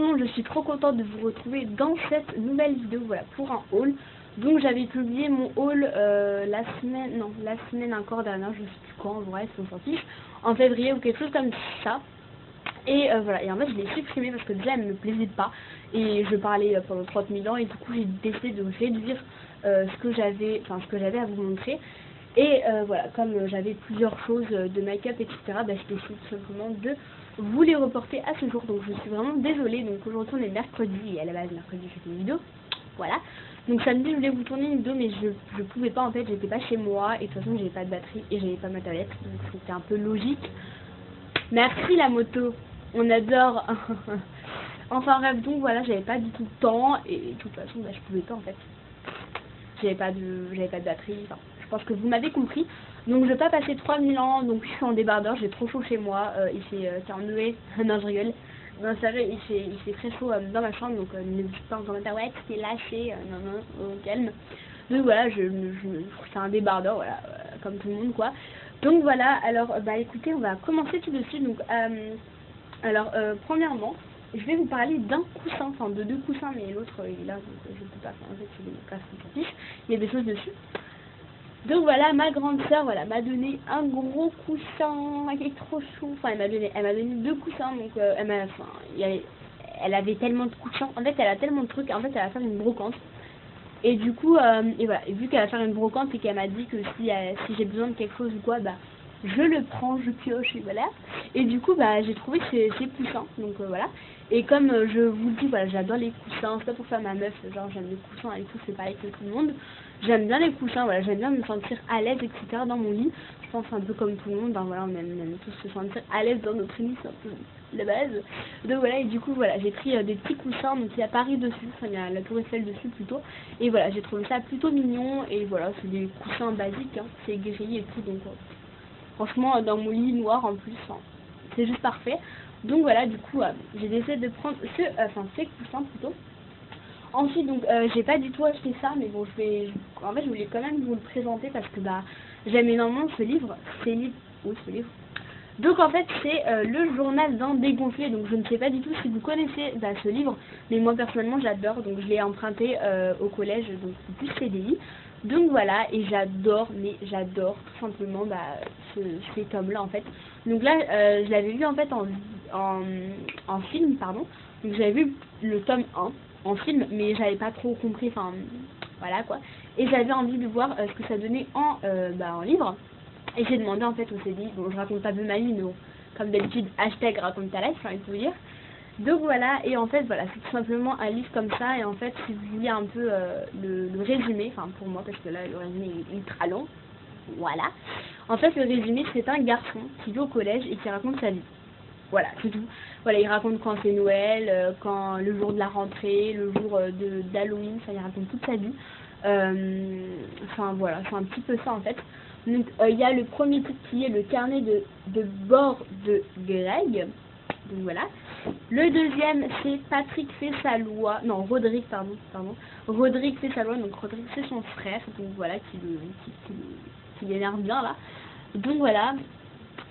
tout le monde, je suis trop contente de vous retrouver dans cette nouvelle vidéo, voilà, pour un haul. Donc j'avais publié mon haul la semaine encore dernière, je sais plus quand, bref, on s'en fiche, en février ou quelque chose comme ça. Et voilà, et en fait je l'ai supprimé parce que déjà elle me plaisait pas et je parlais pendant 30 000 ans et du coup j'ai décidé de réduire ce que j'avais à vous montrer. Et voilà, comme j'avais plusieurs choses de make-up, etc., bah, j'ai décidé tout simplement de vous les reporter à ce jour. Donc je suis vraiment désolée. Donc aujourd'hui on est mercredi et à la base mercredi je fais une vidéo. Voilà. Donc samedi je voulais vous tourner une vidéo mais je pouvais pas en fait, j'étais pas chez moi et de toute façon j'avais pas de batterie et j'avais pas ma tablette. Donc c'était un peu logique. Merci la moto, on adore. Enfin bref, donc voilà, j'avais pas du tout le temps et de toute façon bah, je pouvais pas en fait. J'avais pas de batterie, enfin, je pense que vous m'avez compris. Donc je vais pas passer 3000 ans, donc je suis en débardeur, j'ai trop chaud chez moi, il fait 40 degrés, non je rigole. Non c'est vrai, il fait très chaud dans ma chambre, donc ne dites pas en commentaire, ouais tu t'es lâché, non, au calme. Donc voilà, c'est un débardeur, voilà, comme tout le monde quoi. Donc voilà, alors bah écoutez, on va commencer tout de suite. Donc premièrement, je vais vous parler d'un coussin, enfin de deux coussins, mais l'autre il est là, donc je ne peux pas, en fait c'est des places qui s'affichent, il y a des choses dessus. Donc voilà, ma grande sœur voilà, m'a donné un gros coussin, qui est trop chou, enfin elle m'a donné deux coussins, donc elle avait tellement de coussins, en fait elle a tellement de trucs, en fait elle va faire une brocante. Et du coup, et voilà, et vu qu'elle va faire une brocante et qu'elle m'a dit que si j'ai besoin de quelque chose ou quoi, bah je le prends, je pioche et voilà. Et du coup, bah j'ai trouvé ces coussins, donc voilà. Et comme je vous le dis, voilà, j'adore les coussins, c'est pas pour faire ma meuf, genre j'aime les coussins et tout, c'est pareil que tout le monde. J'aime bien les coussins, voilà, j'aime bien me sentir à l'aise, etc. dans mon lit. Je pense un peu comme tout le monde, ben voilà, on aime tous se sentir à l'aise dans notre lit, c'est un peu la base. Donc voilà, et du coup, voilà, j'ai pris des petits coussins, donc il y a Paris dessus, enfin il y a la Tour Eiffel dessus plutôt. Et voilà, j'ai trouvé ça plutôt mignon, et voilà, c'est des coussins basiques, hein, c'est gris et tout, donc franchement, dans mon lit noir en plus, hein, c'est juste parfait. Donc voilà, du coup, j'ai décidé de prendre ces coussins plutôt. Ensuite, donc, j'ai pas du tout acheté ça, mais bon, en fait, je voulais quand même vous le présenter parce que, bah, j'aime énormément ce livre. Ce livre. Donc, en fait, c'est le journal d'un dégonflé. Donc, je ne sais pas du tout si vous connaissez ce livre, mais moi, personnellement, j'adore. Donc, je l'ai emprunté au collège, donc c'est plus CDI. Donc, voilà, et j'adore, tout simplement, ces tomes-là, en fait. Donc là, je l'avais vu, en fait, en film, pardon. Donc, j'avais vu le tome 1. En film, mais j'avais pas trop compris, enfin voilà quoi, et j'avais envie de voir ce que ça donnait en livre, et j'ai demandé en fait au CDI, bon je raconte pas peu ma vie, mais bon, comme d'habitude, hashtag raconte ta life, j'ai envie de vous dire. Donc voilà, et en fait voilà, c'est tout simplement un livre comme ça, et en fait si vous voulez un peu le résumé, enfin pour moi parce que là le résumé est ultra long, voilà, en fait le résumé c'est un garçon qui vit au collège et qui raconte sa vie. Voilà, c'est tout. Voilà, il raconte quand c'est Noël, quand le jour de la rentrée, le jour d'Halloween, ça il raconte toute sa vie. Enfin voilà, c'est un petit peu ça en fait. Donc il y a le premier titre qui est le carnet de bord de Greg. Donc voilà. Le deuxième c'est Patrick fait sa loi. Non, Rodrigue, pardon. Rodrigue fait sa loi, donc Rodrigue c'est son frère, donc voilà, qui l'énerve bien là. Donc voilà.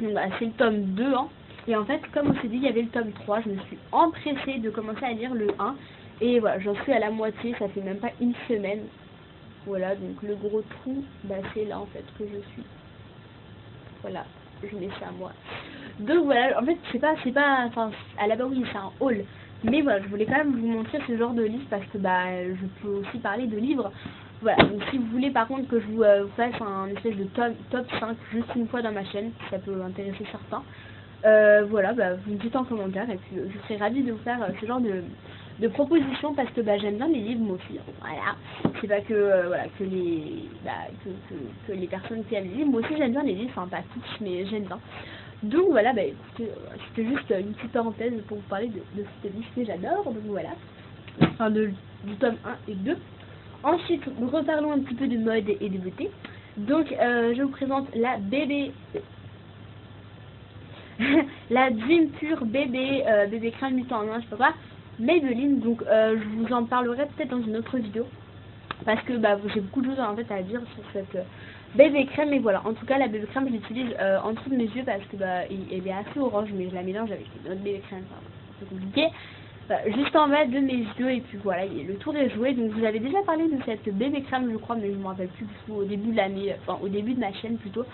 Donc voilà, c'est le tome 2, hein. Et en fait, comme on s'est dit, il y avait le tome 3, je me suis empressée de commencer à lire le 1. Et voilà, j'en suis à la moitié, ça fait même pas une semaine. Voilà, donc le gros trou, c'est là en fait que je suis. Voilà, je mets ça à moi. Donc voilà, en fait, enfin, à la base oui, c'est un haul. Mais voilà, je voulais quand même vous montrer ce genre de livre parce que je peux aussi parler de livres. Voilà, donc si vous voulez par contre que je vous fasse un espèce de top 5 juste une fois dans ma chaîne, ça peut intéresser certains. Voilà, vous me dites en commentaire et puis je serai ravie de vous faire ce genre de propositions parce que j'aime bien les livres moi aussi, hein. Voilà, c'est pas que voilà que les personnes qui aiment les livres, moi aussi j'aime bien les livres, enfin pas tous mais j'aime bien. Donc voilà, écoutez, c'était juste une petite parenthèse pour vous parler de ce livre que j'adore, donc voilà, enfin du tome 1 et 2. Ensuite, nous reparlons un petit peu de mode et de beauté. Donc je vous présente la bébé la Dream Pure bébé crème mutant en noir, je sais pas quoi, Maybelline. Donc je vous en parlerai peut-être dans une autre vidéo parce que j'ai beaucoup de choses en fait à dire sur cette bébé crème. Et voilà, en tout cas la bébé crème je l'utilise en dessous de mes yeux parce que elle est assez orange, mais je la mélange avec une autre bébé crème, c'est un peu compliqué. juste en bas de mes yeux. Et puis voilà, le tour est joué. Donc je vous avais déjà parlé de cette bébé crème, je crois, mais je ne me rappelle plus du tout, au début de l'année, enfin au début de ma chaîne plutôt,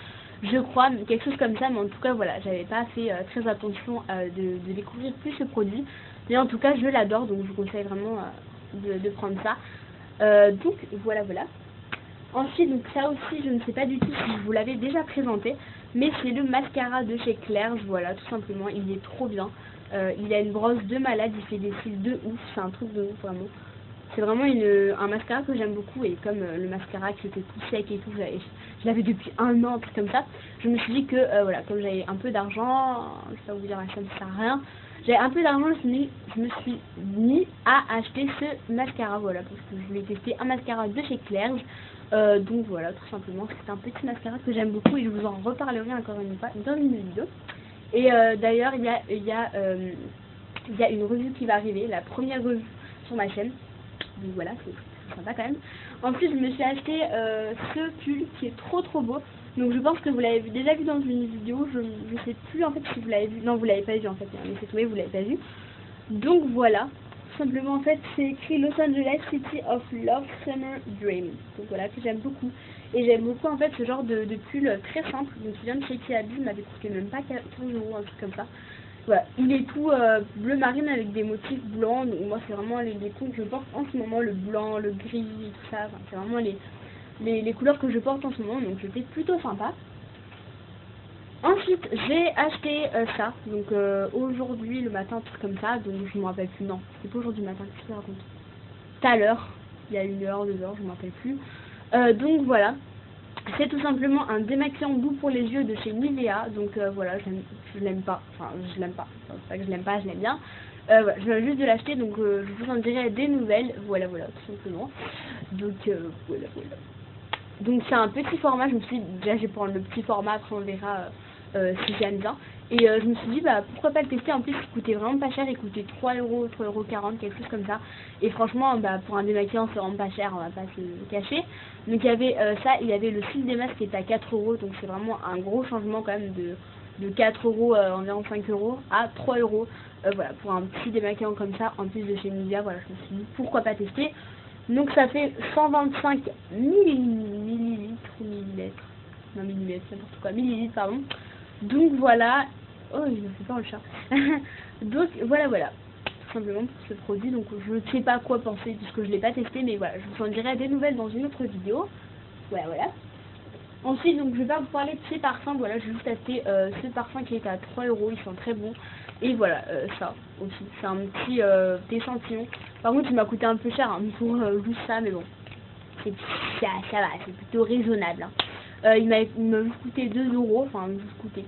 je crois, quelque chose comme ça. Mais en tout cas voilà, j'avais pas fait très attention de découvrir plus ce produit, mais en tout cas je l'adore, donc je vous conseille vraiment de prendre ça. Donc voilà. Ensuite, donc ça aussi, je ne sais pas du tout si je vous l'avais déjà présenté, mais c'est le mascara de chez Claire's, voilà, tout simplement, il est trop bien. Il a une brosse de malade, il fait des cils de ouf, c'est un truc de ouf vraiment. C'est vraiment un mascara que j'aime beaucoup, et comme le mascara qui était tout sec et tout, je l'avais depuis 1 an, un truc comme ça, je me suis dit que, voilà, comme j'avais un peu d'argent, je vais pas vous dire ça ne sert à rien, j'avais un peu d'argent, je me suis mis à acheter ce mascara, voilà, parce que je voulais tester un mascara de chez Claire's. Donc voilà, tout simplement, c'est un petit mascara que j'aime beaucoup et je vous en reparlerai encore une fois dans une vidéo. Et d'ailleurs, il y a une revue qui va arriver, la première revue sur ma chaîne. Donc voilà, c'est sympa quand même. Ensuite, je me suis acheté ce pull qui est trop beau. Donc je pense que vous l'avez déjà vu dans une vidéo, je sais plus en fait si vous l'avez vu. Non, vous l'avez pas vu en fait, mais c'est tout, vous l'avez pas vu. Donc voilà. Simplement en fait c'est écrit Los Angeles City of Love Summer Dream, donc voilà, que j'aime beaucoup, et j'aime beaucoup en fait ce genre de pull très simple, donc il vient de chez Kiabi, il m'avait coûté même pas 15 €, un truc comme ça. Voilà, il est tout bleu marine avec des motifs blancs, donc moi c'est vraiment les tons que je porte en ce moment, le blanc, le gris, tout ça, enfin, c'est vraiment les couleurs que je porte en ce moment, donc c'était plutôt sympa. Ensuite, j'ai acheté ça, donc aujourd'hui le matin, un truc comme ça, donc je me rappelle plus, non, c'est pas aujourd'hui matin, qu'est-ce que je raconte? Tout à l'heure, il y a 1 heure, 2 heures, je me rappelle plus. Donc voilà, c'est tout simplement un démaquillant doux pour les yeux de chez Nivea, donc voilà, je l'aime pas, enfin je l'aime pas, enfin, c'est pas que je l'aime pas, je l'aime bien. Voilà, je viens juste de l'acheter, donc je vous en dirai des nouvelles, voilà, tout simplement. Donc voilà. Donc c'est un petit format, je me suis dit, déjà je vais prendre le petit format, après on verra si j'aime bien. Et je me suis dit, bah pourquoi pas le tester, en plus il coûtait vraiment pas cher, il coûtait 3 €, 3,40 €, quelque chose comme ça. Et franchement, bah pour un démaquillant c'est vraiment pas cher, on va pas se le cacher. Donc il y avait ça, il y avait le fil des masques qui était à 4 €, donc c'est vraiment un gros changement quand même de 4 €, environ 5 € à 3 €. Voilà, pour un petit démaquillant comme ça, en plus de chez Nivea, voilà, je me suis dit pourquoi pas tester. Donc ça fait 125 millilitres, non millilitres, n'importe quoi, millilitres pardon. Donc voilà, oh il me fait peur le chat. Donc voilà, tout simplement pour ce produit. Donc je ne sais pas quoi penser puisque je l'ai pas testé, mais voilà, je vous en dirai des nouvelles dans une autre vidéo. Voilà. Ensuite, donc je vais pas vous parler de ces parfums, voilà, j'ai juste acheté ce parfum qui est à 3 €, ils sont très bons. Et voilà, ça aussi, c'est un petit échantillon. Par contre, il m'a coûté un peu cher hein, pour juste ça, mais bon, ça va, c'est plutôt raisonnable. Hein. Il m'a coûté 2 €, enfin, juste coûté.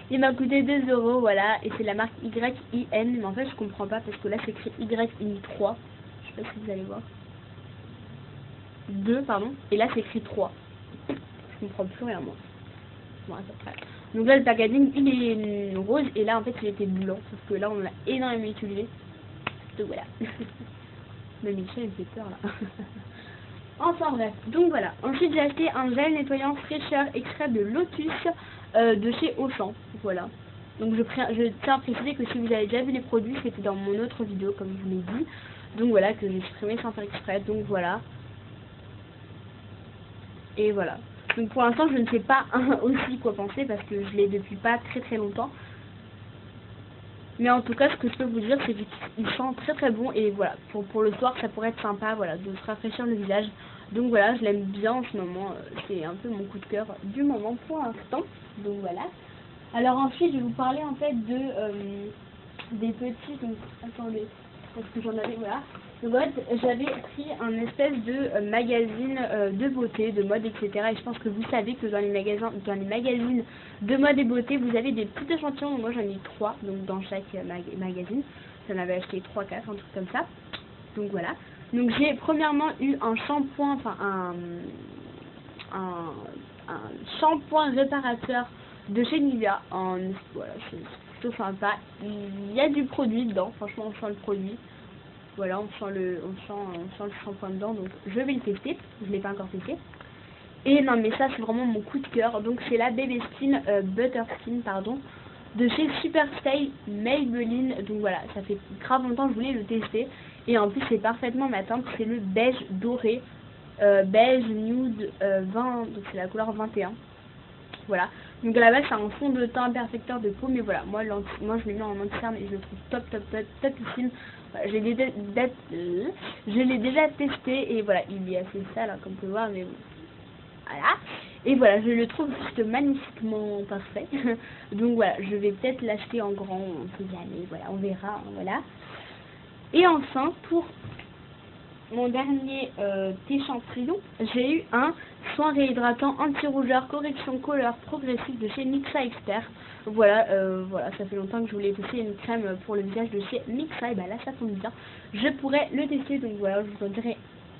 Il m'a coûté 2 €, voilà, et c'est la marque YIN, mais en fait, je comprends pas parce que là, c'est écrit YI3. Je sais pas si vous allez voir. 2, pardon, et là, c'est écrit 3. Je comprends plus rien, moi. Bon, à peu près. Donc là, le packaging, il est rose, et là, en fait, il était blanc, sauf que là, on l'a énormément utilisé. Donc voilà. Mais Michel, il fait peur, là. Enfin bref, donc voilà. Ensuite, j'ai acheté un gel nettoyant fraîcheur extrait de lotus de chez Auchan. Voilà. Donc je tiens à préciser que si vous avez déjà vu les produits, c'était dans mon autre vidéo, comme je vous l'ai dit. Donc voilà, que j'ai supprimé sans faire exprès. Donc voilà. Et voilà. Donc pour l'instant, je ne sais pas aussi quoi penser parce que je l'ai depuis pas très longtemps. Mais en tout cas, ce que je peux vous dire, c'est qu'il sent très bon. Et voilà, pour le soir, ça pourrait être sympa, voilà, de se rafraîchir le visage. Donc voilà, je l'aime bien en ce moment. C'est un peu mon coup de cœur du moment pour l'instant. Donc voilà. Alors ensuite, je vais vous parler en fait des petits... Donc, attendez, parce que j'en avais, voilà. Donc j'avais pris un espèce de magazine de beauté, de mode, etc. Et je pense que vous savez que dans les magazines de mode et beauté, vous avez des petits échantillons. Moi j'en ai 3, donc dans chaque magazine. J'en avais acheté 3, 4, un truc comme ça. Donc voilà. Donc j'ai premièrement eu un shampoing, enfin un shampoing réparateur de chez Nivea. Voilà, c'est plutôt sympa. Il y a du produit dedans, franchement on sent le produit. Voilà, on sent le shampoing dedans, donc je vais le tester. Je ne l'ai pas encore testé. Et non, mais ça c'est vraiment mon coup de cœur. Donc c'est la Baby Skin Butter Skin, pardon. de chez Super Style Maybelline. Donc voilà, ça fait grave longtemps que je voulais le tester. Et en plus, c'est parfaitement ma teinte. C'est le beige doré. Beige nude 20, donc c'est la couleur 21. Voilà. Donc à la base, c'est un fond de teint perfecteur de peau. Mais voilà, moi je l'ai mis en anti-cerne et je le trouve topissime. Voilà, je l'ai déjà testé. Et voilà, il est assez sale, hein, comme vous pouvez voir. Mais bon. Voilà. Et voilà, je le trouve juste magnifiquement parfait. Donc voilà, je vais peut-être l'acheter en grand, on sait jamais, voilà, on verra, hein, voilà. Et enfin, pour mon dernier échantillon, j'ai eu un soin réhydratant anti-rougeur correction couleur progressive de chez Mixa Expert. Voilà, voilà, ça fait longtemps que je voulais tester une crème pour le visage de chez Mixa, et bah là ça tombe bien, je pourrais le tester, donc voilà, je vous en dirai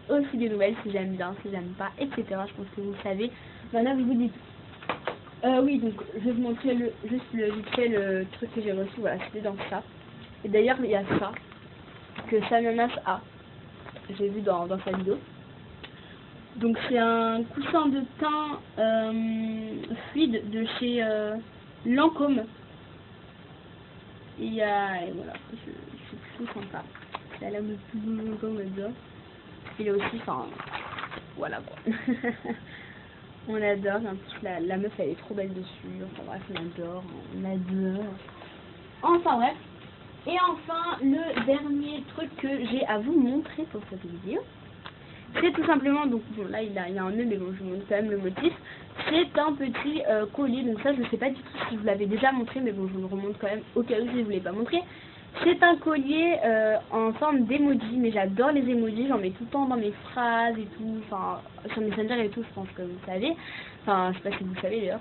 aussi des nouvelles si j'aime bien, si j'aime pas, etc. Je pense que vous le savez. Maintenant je vous dis oui, donc je vais vous montrer vite fait le truc que j'ai reçu. Voilà, c'était dans ça. Et d'ailleurs il y a ça que Sananas a, j'ai vu dans sa vidéo. Donc c'est un coussin de teint fluide de chez Lancôme. Et voilà, c'est plutôt sympa. C'est la lame le plus comme ça. Il est aussi, enfin, voilà quoi. On adore, en plus la meuf elle est trop belle dessus, enfin bref on adore. Enfin bref. Et enfin le dernier truc que j'ai à vous montrer pour cette vidéo, c'est tout simplement, donc bon là il y a un nœud mais bon je vous montre quand même le motif. C'est un petit collier, donc ça je sais pas du tout si je vous l'avais déjà montré, mais bon je vous le remonte quand même au cas où je ne vous l'ai pas montré. C'est un collier en forme d'emoji, mais j'adore les emojis, j'en mets tout le temps dans mes phrases et tout, enfin sur Messenger et tout, je pense que vous savez, enfin je sais pas si vous savez d'ailleurs.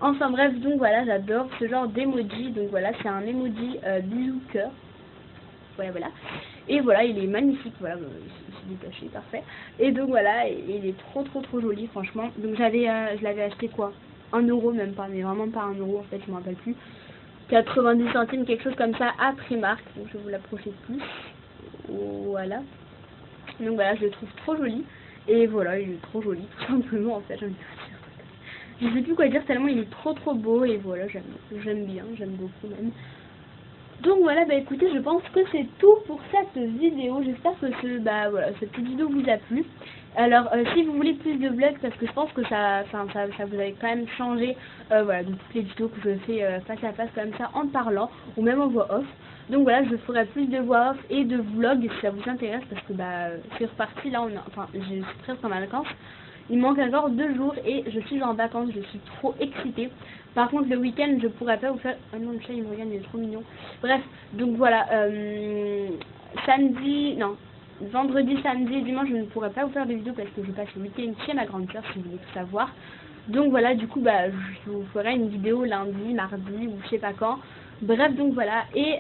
Enfin bref, donc voilà, j'adore ce genre d'emoji, donc voilà, c'est un emoji bisou cœur, voilà, et voilà, il est magnifique, voilà, il s'est détaché, parfait, et donc voilà, il est trop joli franchement, donc je l'avais acheté quoi, 1 euro même pas, mais vraiment pas 1 euro en fait, je m'en rappelle plus. 90 centimes, quelque chose comme ça, à Primark. Donc je vais vous l'approcher plus. Voilà. Donc voilà, je le trouve trop joli. Et voilà, il est trop joli, tout simplement en fait. Je sais plus quoi dire tellement il est trop beau. Et voilà, j'aime bien, j'aime beaucoup même. Donc voilà, bah écoutez, je pense que c'est tout pour cette vidéo. J'espère que voilà, cette petite vidéo vous a plu. Alors, si vous voulez plus de vlogs, parce que je pense que ça vous avait quand même changé, voilà, de toutes les vidéos que je fais face à face comme ça, en parlant, ou même en voix off. Donc voilà, je ferai plus de voix off et de vlogs si ça vous intéresse, parce que c'est reparti, là, je suis presque en vacances. Il manque encore 2 jours et je suis en vacances, je suis trop excitée. Par contre, le week-end, je pourrais pas vous faire... Oh non, le chat, il me regarde, il est trop mignon. Bref, donc voilà, vendredi, samedi et dimanche, je ne pourrais pas vous faire de vidéos parce que je passe le week-end chez ma grande sœur, si vous voulez tout savoir. Donc voilà, du coup, je vous ferai une vidéo lundi, mardi ou je sais pas quand. Bref, donc voilà. Et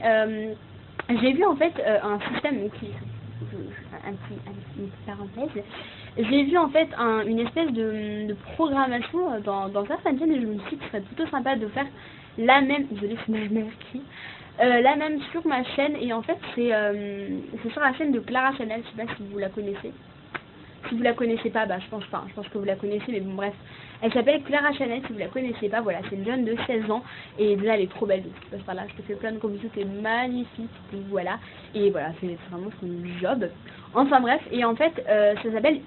j'ai vu en fait un système, une petite parenthèse. J'ai vu en fait une espèce de programmation dans certaines chaînes et je me suis dit que ce serait plutôt sympa de faire la même, désolée c'est ma mère qui, la même sur ma chaîne. Et en fait c'est sur la chaîne de Clara Chanel, je sais pas si vous la connaissez. Si vous la connaissez pas, je pense pas, je pense que vous la connaissez, mais bon bref. Elle s'appelle Clara Chanel, si vous la connaissez pas, voilà, c'est une jeune de 16 ans, et déjà elle est trop belle, donc tu passes par là, je te fais plein de gros bisous, t'es magnifique, donc voilà, et voilà, c'est vraiment son job. Enfin bref, et en fait, ça s'appelle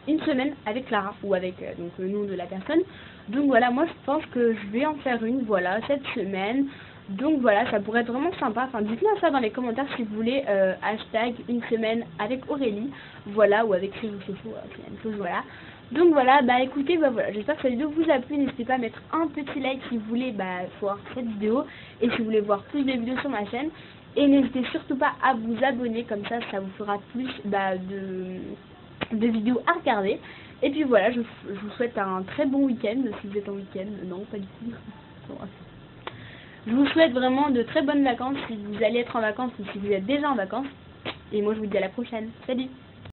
Une semaine avec Clara, ou avec donc le nom de la personne. Donc voilà, moi je pense que je vais en faire une, voilà, cette semaine. Donc voilà, ça pourrait être vraiment sympa. Enfin, dites-moi ça dans les commentaires si vous voulez hashtag une semaine avec Aurélie, voilà, ou avec Rivou Chouchou, c'est la même chose, voilà. Donc voilà, écoutez, voilà, j'espère que cette vidéo vous a plu. N'hésitez pas à mettre un petit like si vous voulez voir cette vidéo et si vous voulez voir plus de vidéos sur ma chaîne. Et n'hésitez surtout pas à vous abonner, comme ça vous fera plus de vidéos à regarder. Et puis voilà, je vous souhaite un très bon week-end si vous êtes en week-end. Non, pas du tout. Je vous souhaite vraiment de très bonnes vacances si vous allez être en vacances ou si vous êtes déjà en vacances. Et moi je vous dis à la prochaine. Salut!